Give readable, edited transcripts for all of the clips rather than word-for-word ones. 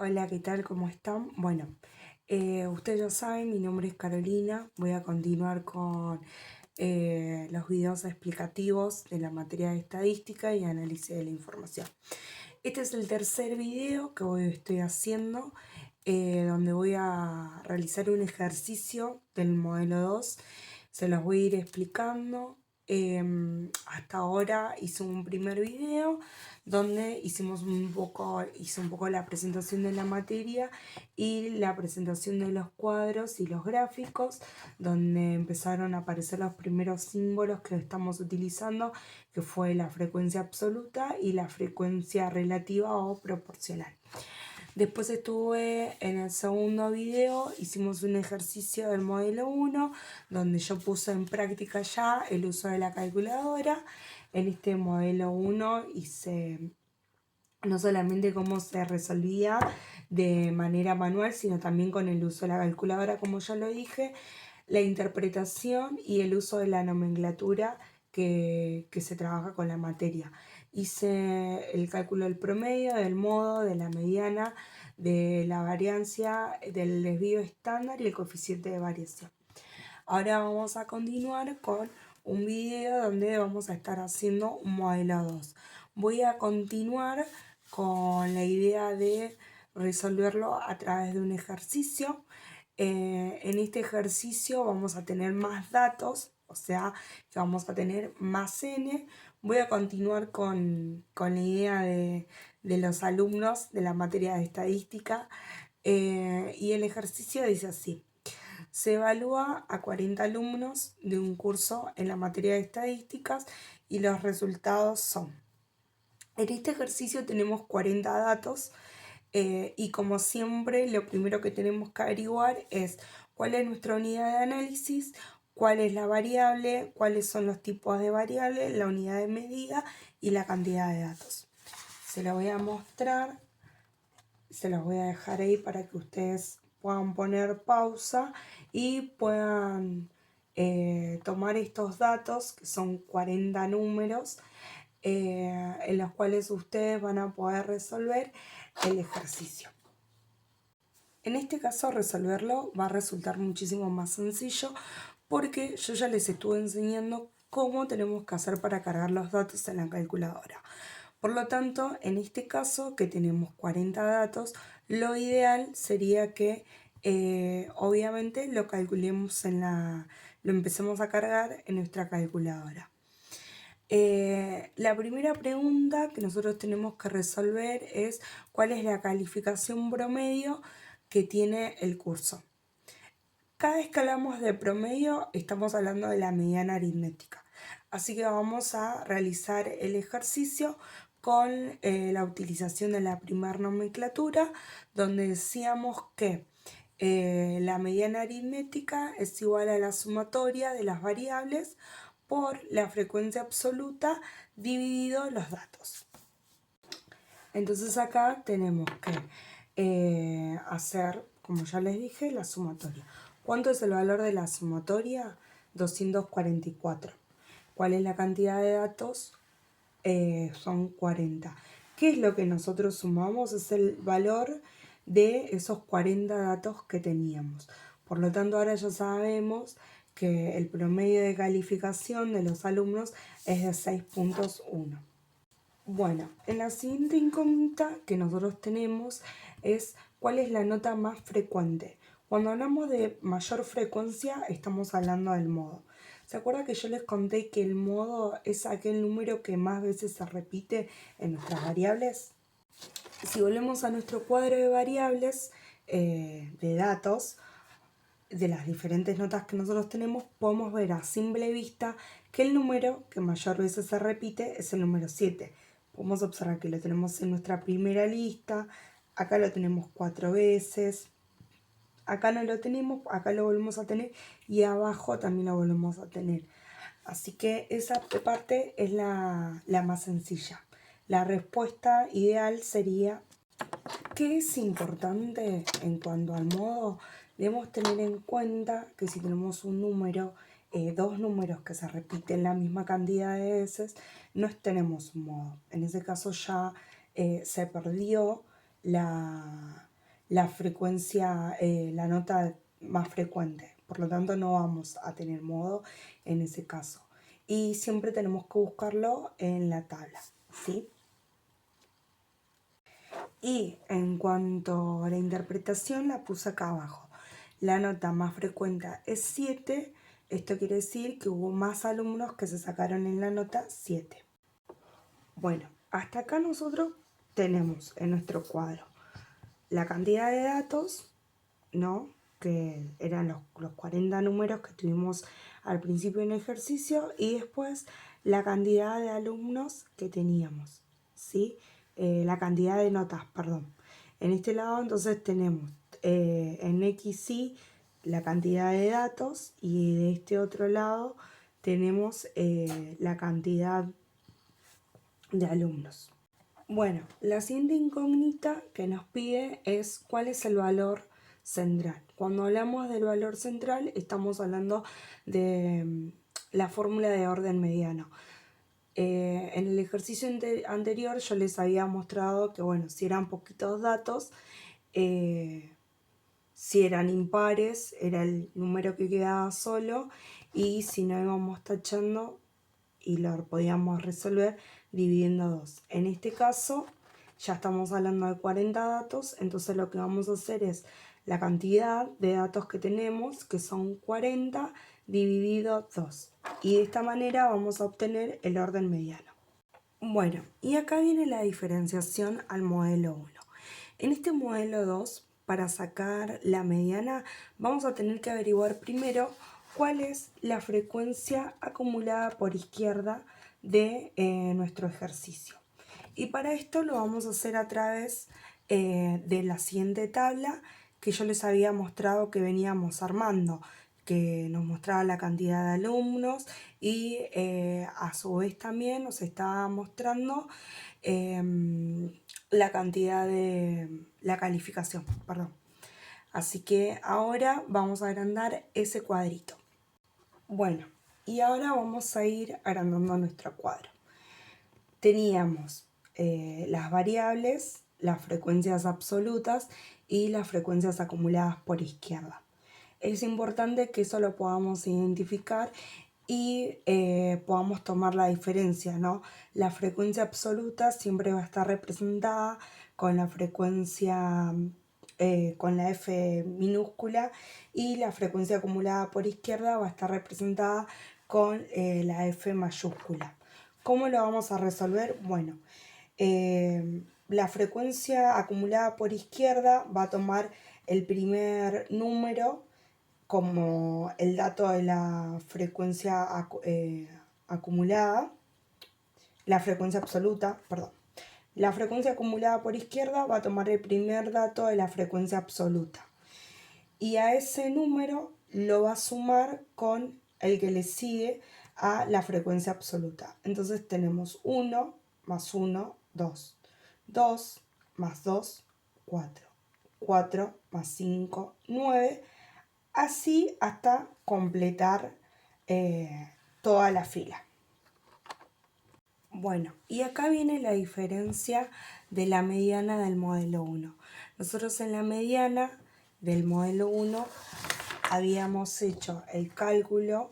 Hola, ¿qué tal? ¿Cómo están? Bueno, ustedes ya saben, mi nombre es Carolina. Voy a continuar con los videos explicativos de la materia de estadística y análisis de la información. Este es el tercer video que hoy estoy haciendo, donde voy a realizar un ejercicio del modelo 2. Se los voy a ir explicando. Hasta ahora hice un primer video donde hice un poco la presentación de la materia y la presentación de los cuadros y los gráficos, donde empezaron a aparecer los primeros símbolos que estamos utilizando, que fue la frecuencia absoluta y la frecuencia relativa o proporcional. Después estuve en el segundo video, hicimos un ejercicio del modelo 1, donde yo puse en práctica ya el uso de la calculadora. En este modelo 1 hice no solamente cómo se resolvía de manera manual, sino también con el uso de la calculadora, como ya lo dije, la interpretación y el uso de la nomenclatura que se trabaja con la materia. Hice el cálculo del promedio, del modo, de la mediana, de la variancia, del desvío estándar y el coeficiente de variación. Ahora vamos a continuar con un video donde vamos a estar haciendo un modelo 2. Voy a continuar con la idea de resolverlo a través de un ejercicio. En este ejercicio vamos a tener más datos, o sea que vamos a tener más n. Voy a continuar con la idea de los alumnos de la materia de estadística, y el ejercicio dice así. Se evalúa a 40 alumnos de un curso en la materia de estadísticas y los resultados son: en este ejercicio tenemos 40 datos, y como siempre lo primero que tenemos que averiguar es cuál es nuestra unidad de análisis, cuál es la variable, cuáles son los tipos de variables, la unidad de medida y la cantidad de datos. Se lo voy a mostrar, se los voy a dejar ahí para que ustedes puedan poner pausa y puedan tomar estos datos, que son 40 números, en los cuales ustedes van a poder resolver el ejercicio. En este caso resolverlo va a resultar muchísimo más sencillo, porque yo ya les estuve enseñando cómo tenemos que hacer para cargar los datos en la calculadora. Por lo tanto, en este caso que tenemos 40 datos, lo ideal sería que obviamente lo calculemos lo empecemos a cargar en nuestra calculadora. La primera pregunta que nosotros tenemos que resolver es cuál es la calificación promedio que tiene el curso. Cada vez que hablamos de promedio estamos hablando de la mediana aritmética. Así que vamos a realizar el ejercicio con la utilización de la primera nomenclatura, donde decíamos que la mediana aritmética es igual a la sumatoria de las variables por la frecuencia absoluta dividido los datos. Entonces acá tenemos que hacer, como ya les dije, la sumatoria. ¿Cuánto es el valor de la sumatoria? 244. ¿Cuál es la cantidad de datos? Son 40. ¿Qué es lo que nosotros sumamos? Es el valor de esos 40 datos que teníamos. Por lo tanto, ahora ya sabemos que el promedio de calificación de los alumnos es de 6.1. Bueno, en la siguiente incógnita que nosotros tenemos es cuál es la nota más frecuente. Cuando hablamos de mayor frecuencia estamos hablando del modo. ¿Se acuerdan que yo les conté que el modo es aquel número que más veces se repite en nuestras variables? Si volvemos a nuestro cuadro de variables, de datos, de las diferentes notas que nosotros tenemos, podemos ver a simple vista que el número que mayor veces se repite es el número 7. Podemos observar que lo tenemos en nuestra primera lista, acá lo tenemos 4 veces, acá no lo tenemos, acá lo volvemos a tener y abajo también lo volvemos a tener. Así que esa parte es la más sencilla. La respuesta ideal sería: ¿qué es importante en cuanto al modo? Debemos tener en cuenta que si tenemos un número, dos números que se repiten la misma cantidad de veces, no tenemos un modo. En ese caso ya se perdió la frecuencia, la nota más frecuente. Por lo tanto, no vamos a tener modo en ese caso. Y siempre tenemos que buscarlo en la tabla, ¿sí? Y en cuanto a la interpretación, la puse acá abajo. La nota más frecuente es 7. Esto quiere decir que hubo más alumnos que se sacaron en la nota 7. Bueno, hasta acá nosotros tenemos en nuestro cuadro la cantidad de datos, ¿no? Que eran los 40 números que tuvimos al principio en el ejercicio, y después la cantidad de alumnos que teníamos, ¿sí? La cantidad de notas, perdón. En este lado entonces tenemos en XY la cantidad de datos, y de este otro lado tenemos la cantidad de alumnos. Bueno, la siguiente incógnita que nos pide es cuál es el valor central. Cuando hablamos del valor central estamos hablando de la fórmula de orden mediano. En el ejercicio anterior yo les había mostrado que, bueno, si eran poquitos datos, si eran impares era el número que quedaba solo, y si no íbamos tachando y lo podíamos resolver dividiendo 2. En este caso ya estamos hablando de 40 datos, entonces lo que vamos a hacer es la cantidad de datos que tenemos, que son 40, dividido 2. Y de esta manera vamos a obtener el orden mediano. Bueno, y acá viene la diferenciación al modelo 1. En este modelo 2, para sacar la mediana, vamos a tener que averiguar primero cuál es la frecuencia acumulada por izquierda de nuestro ejercicio. Y para esto lo vamos a hacer a través de la siguiente tabla que yo les había mostrado que veníamos armando, que nos mostraba la cantidad de alumnos, y a su vez también nos estaba mostrando la cantidad de la calificación, perdón. Así que ahora vamos a agrandar ese cuadrito. Bueno, y ahora vamos a ir agrandando nuestro cuadro. Teníamos las variables, las frecuencias absolutas y las frecuencias acumuladas por izquierda. Es importante que eso lo podamos identificar y podamos tomar la diferencia, ¿no? La frecuencia absoluta siempre va a estar representada con la frecuencia, con la F minúscula, y la frecuencia acumulada por izquierda va a estar representada con la F mayúscula. ¿Cómo lo vamos a resolver? Bueno, la frecuencia acumulada por izquierda va a tomar el primer número como el dato de la frecuencia acumulada, la frecuencia absoluta, perdón. La frecuencia acumulada por izquierda va a tomar el primer dato de la frecuencia absoluta, y a ese número lo va a sumar con el que le sigue a la frecuencia absoluta. Entonces tenemos 1 más 1, 2. 2 más 2, 4. 4 más 5, 9. Así hasta completar toda la fila. Bueno, y acá viene la diferencia de la mediana del modelo 1. Nosotros en la mediana del modelo 1 habíamos hecho el cálculo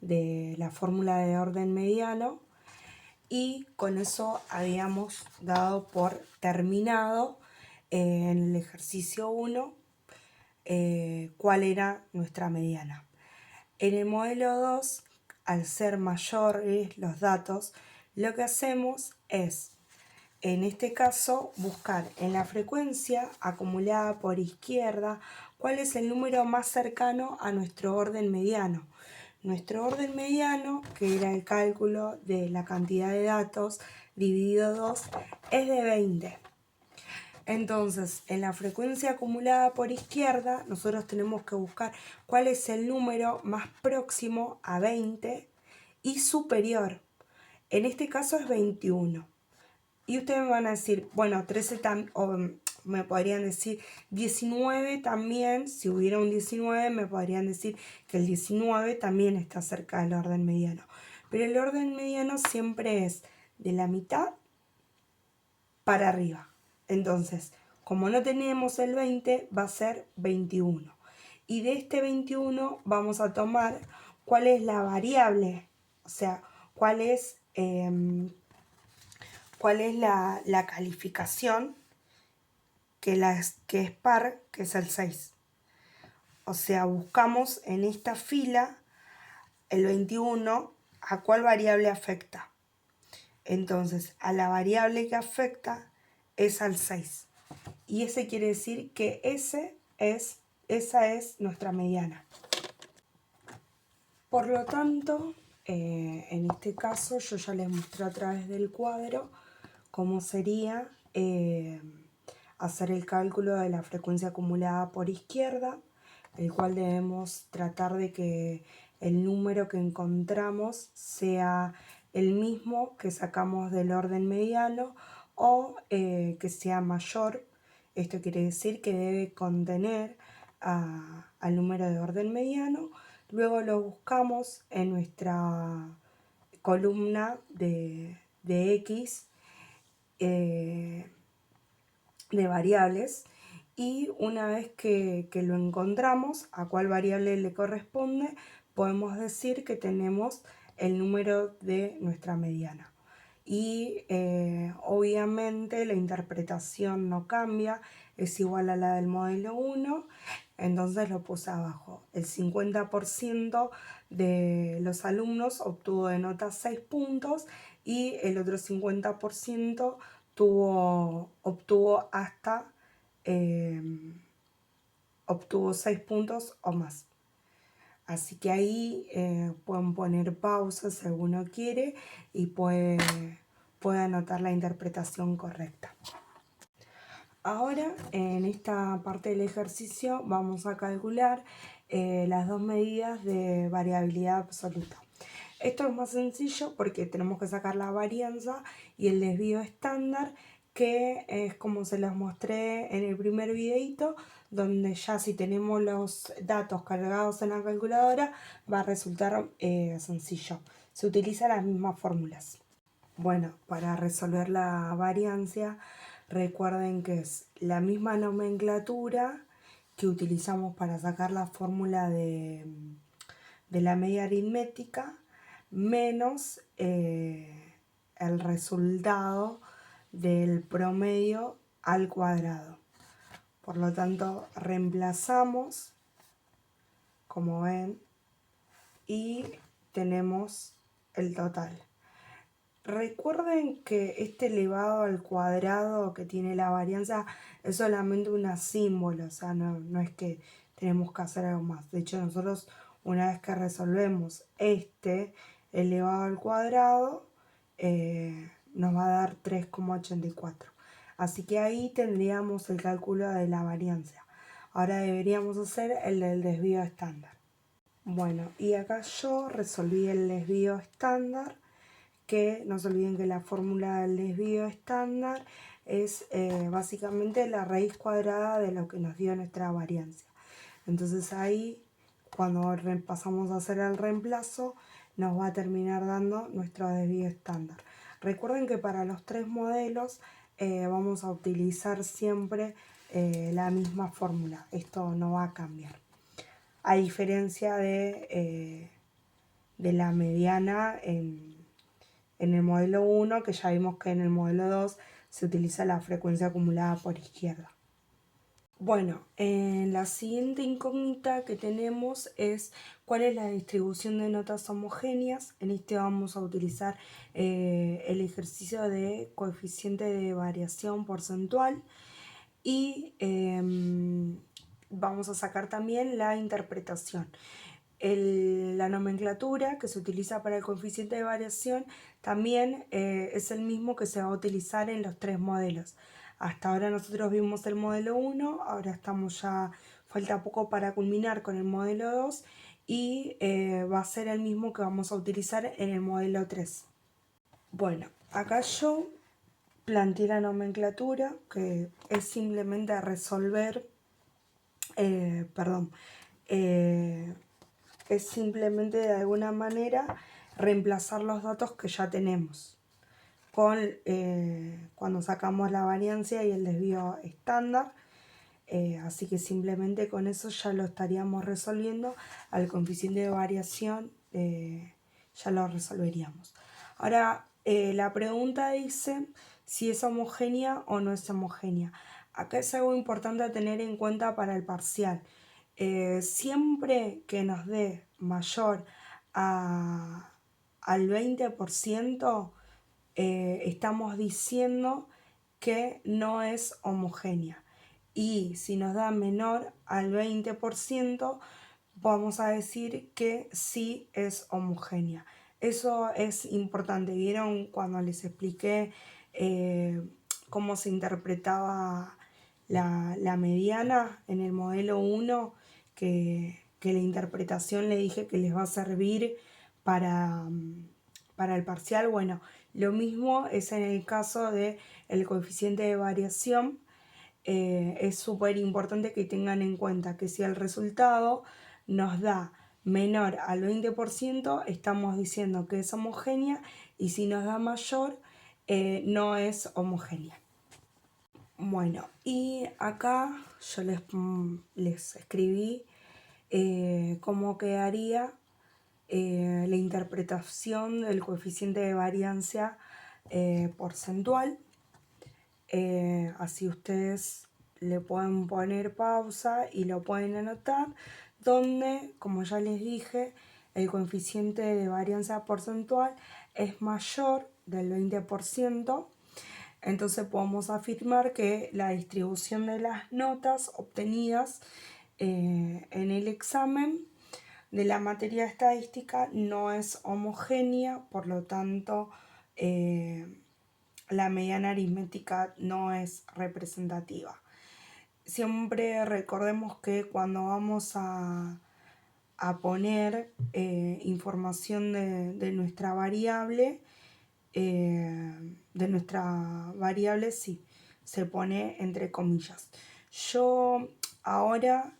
de la fórmula de orden mediano, y con eso habíamos dado por terminado en el ejercicio 1 cuál era nuestra mediana. En el modelo 2, al ser mayores los datos, lo que hacemos es, en este caso, buscar en la frecuencia acumulada por izquierda cuál es el número más cercano a nuestro orden mediano. Nuestro orden mediano, que era el cálculo de la cantidad de datos dividido 2, es de 20. Entonces, en la frecuencia acumulada por izquierda, nosotros tenemos que buscar cuál es el número más próximo a 20 y superior. En este caso es 21. Y ustedes me van a decir, bueno, 13 también, o me podrían decir 19 también. Si hubiera un 19, me podrían decir que el 19 también está cerca del orden mediano. Pero el orden mediano siempre es de la mitad para arriba. Entonces, Como no tenemos el 20, va a ser 21. Y de este 21 vamos a tomar cuál es la variable, o sea, cuál es la calificación que es par, que es el 6. O sea, buscamos en esta fila el 21 a cuál variable afecta. Entonces, a la variable que afecta es al 6. Y ese quiere decir que esa es nuestra mediana. Por lo tanto, en este caso yo ya les mostré a través del cuadro cómo sería hacer el cálculo de la frecuencia acumulada por izquierda, el cual debemos tratar de que el número que encontramos sea el mismo que sacamos del orden mediano o que sea mayor. Esto quiere decir que debe contener al número de orden mediano. Luego lo buscamos en nuestra columna de X de variables, y una vez que lo encontramos a cuál variable le corresponde, podemos decir que tenemos el número de nuestra mediana. Y obviamente la interpretación no cambia, es igual a la del modelo 1, entonces lo puse abajo. El 50% de los alumnos obtuvo de nota 6 puntos y el otro 50% obtuvo 6 puntos o más. Así que ahí pueden poner pausa si alguno quiere y puede anotar la interpretación correcta. Ahora, en esta parte del ejercicio vamos a calcular las dos medidas de variabilidad absoluta. Esto es más sencillo porque tenemos que sacar la varianza y el desvío estándar, que es como se los mostré en el primer videito, donde ya si tenemos los datos cargados en la calculadora va a resultar sencillo. Se utilizan las mismas fórmulas. Bueno, para resolver la variancia, recuerden que es la misma nomenclatura que utilizamos para sacar la fórmula de la media aritmética, menos el resultado del promedio al cuadrado. Por lo tanto, reemplazamos, como ven, y tenemos el total. Recuerden que este elevado al cuadrado que tiene la varianza es solamente un símbolo, o sea, no es que tenemos que hacer algo más. De hecho, nosotros una vez que resolvemos este elevado al cuadrado, nos va a dar 3,84. Así que ahí tendríamos el cálculo de la varianza. Ahora deberíamos hacer el del desvío estándar. Bueno, y acá yo resolví el desvío estándar, que no se olviden que la fórmula del desvío estándar es básicamente la raíz cuadrada de lo que nos dio nuestra varianza. Entonces ahí, cuando pasamos a hacer el reemplazo, nos va a terminar dando nuestro desvío estándar. Recuerden que para los tres modelos vamos a utilizar siempre la misma fórmula. Esto no va a cambiar. A diferencia de la mediana en el modelo 1, que ya vimos que en el modelo 2 se utiliza la frecuencia acumulada por izquierda. Bueno, la siguiente incógnita que tenemos es cuál es la distribución de notas homogéneas. En este vamos a utilizar el ejercicio de coeficiente de variación porcentual y vamos a sacar también la interpretación. La nomenclatura que se utiliza para el coeficiente de variación también es el mismo que se va a utilizar en los tres modelos. Hasta ahora nosotros vimos el modelo 1, ahora estamos ya, falta poco para culminar con el modelo 2 y va a ser el mismo que vamos a utilizar en el modelo 3. Bueno, acá yo planteé la nomenclatura, que es simplemente resolver, es simplemente de alguna manera reemplazar los datos que ya tenemos. cuando sacamos la variancia y el desvío estándar. Así que simplemente con eso ya lo estaríamos resolviendo. Al coeficiente de variación ya lo resolveríamos. Ahora, la pregunta dice si es homogénea o no es homogénea. Acá es algo importante a tener en cuenta para el parcial. Siempre que nos dé mayor al 20%, estamos diciendo que no es homogénea. Y si nos da menor al 20%, vamos a decir que sí es homogénea. Eso es importante. ¿Vieron cuando les expliqué cómo se interpretaba la mediana en el modelo 1? Que la interpretación le dije que les va a servir para el parcial. Bueno, lo mismo es en el caso del coeficiente de variación. Es súper importante que tengan en cuenta que si el resultado nos da menor al 20%, estamos diciendo que es homogénea, y si nos da mayor, no es homogénea. Bueno, y acá yo les escribí cómo quedaría la interpretación del coeficiente de variancia porcentual. Así ustedes le pueden poner pausa y lo pueden anotar, donde, como ya les dije, el coeficiente de varianza porcentual es mayor del 20%. Entonces podemos afirmar que la distribución de las notas obtenidas en el examen de la materia de estadística no es homogénea, por lo tanto la mediana aritmética no es representativa. Siempre recordemos que cuando vamos a poner información de nuestra variable, sí, se pone entre comillas. Yo ahora,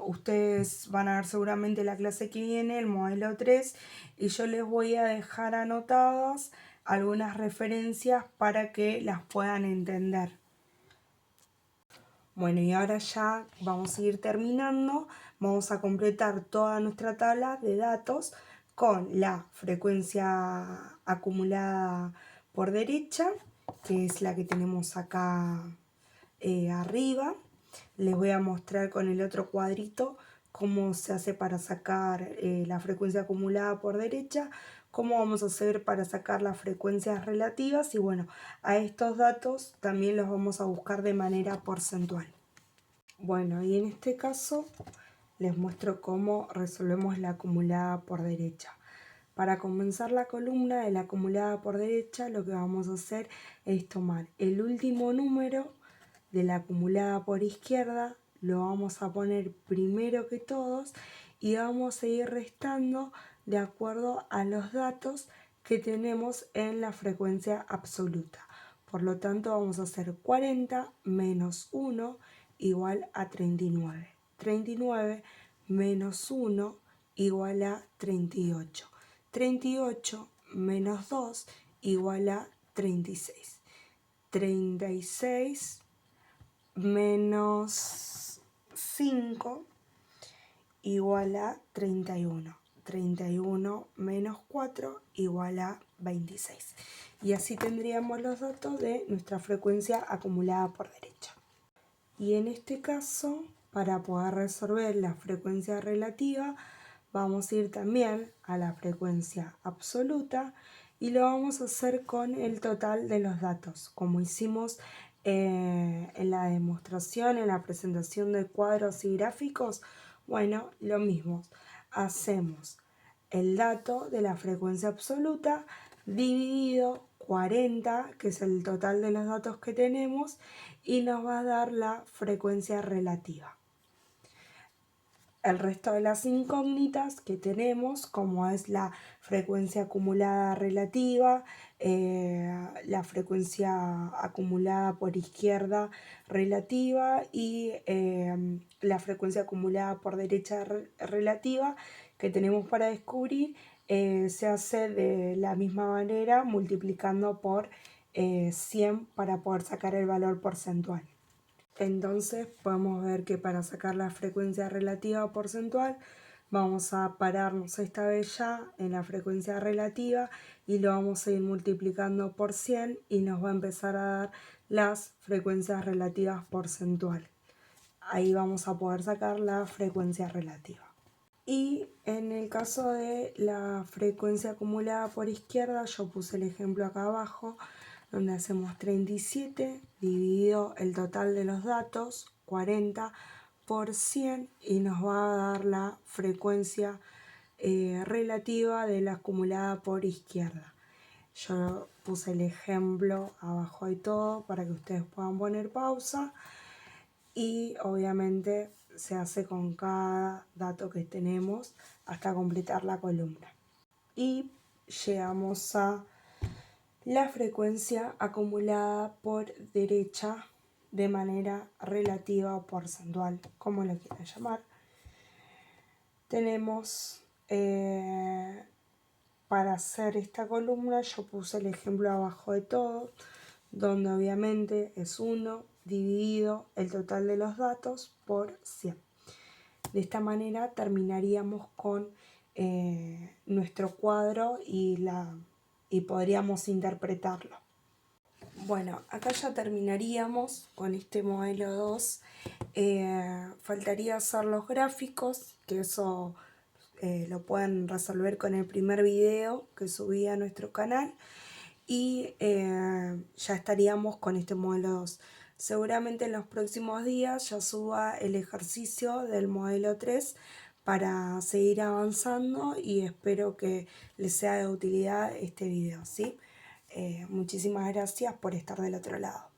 ustedes van a ver seguramente la clase que viene, el modelo 3, y yo les voy a dejar anotadas algunas referencias para que las puedan entender. Bueno, y ahora ya vamos a ir terminando. Vamos a completar toda nuestra tabla de datos con la frecuencia acumulada por derecha, que es la que tenemos acá arriba. Les voy a mostrar con el otro cuadrito cómo se hace para sacar la frecuencia acumulada por derecha, cómo vamos a hacer para sacar las frecuencias relativas, y bueno, a estos datos también los vamos a buscar de manera porcentual. Bueno, y en este caso les muestro cómo resolvemos la acumulada por derecha. Para comenzar la columna de la acumulada por derecha, lo que vamos a hacer es tomar el último número de la acumulada por izquierda, lo vamos a poner primero que todos y vamos a ir restando de acuerdo a los datos que tenemos en la frecuencia absoluta. Por lo tanto, vamos a hacer 40 menos 1 igual a 39. 39 menos 1 igual a 38. 38 menos 2 igual a 36. 36 menos 5 igual a 31. 31 menos 4 igual a 26. Y así tendríamos los datos de nuestra frecuencia acumulada por derecha. Y en este caso, para poder resolver la frecuencia relativa, vamos a ir también a la frecuencia absoluta y lo vamos a hacer con el total de los datos, como hicimos en la demostración, en la presentación de cuadros y gráficos. Bueno, lo mismo, hacemos el dato de la frecuencia absoluta dividido 40, que es el total de los datos que tenemos, y nos va a dar la frecuencia relativa. El resto de las incógnitas que tenemos, como es la frecuencia acumulada relativa, la frecuencia acumulada por izquierda relativa y la frecuencia acumulada por derecha relativa, que tenemos para descubrir, se hace de la misma manera multiplicando por 100 para poder sacar el valor porcentual. Entonces podemos ver que para sacar la frecuencia relativa porcentual vamos a pararnos esta vez ya en la frecuencia relativa y lo vamos a ir multiplicando por 100 y nos va a empezar a dar las frecuencias relativas porcentuales. Ahí vamos a poder sacar la frecuencia relativa. Y en el caso de la frecuencia acumulada por izquierda, yo puse el ejemplo acá abajo, donde hacemos 37 dividido el total de los datos, 40 por 100, y nos va a dar la frecuencia relativa de la acumulada por izquierda. Yo puse el ejemplo abajo y todo para que ustedes puedan poner pausa, y obviamente se hace con cada dato que tenemos hasta completar la columna. Y llegamos a la frecuencia acumulada por derecha de manera relativa o porcentual, como lo quieran llamar. Tenemos, para hacer esta columna, yo puse el ejemplo abajo de todo, donde obviamente es 1 dividido el total de los datos por 100. De esta manera terminaríamos con nuestro cuadro y podríamos interpretarlo. Bueno, acá ya terminaríamos con este modelo 2. Faltaría hacer los gráficos, que eso lo pueden resolver con el primer video que subí a nuestro canal. Y ya estaríamos con este modelo 2. Seguramente en los próximos días ya suba el ejercicio del modelo 3 para seguir avanzando, y espero que les sea de utilidad este video, ¿sí? Muchísimas gracias por estar del otro lado.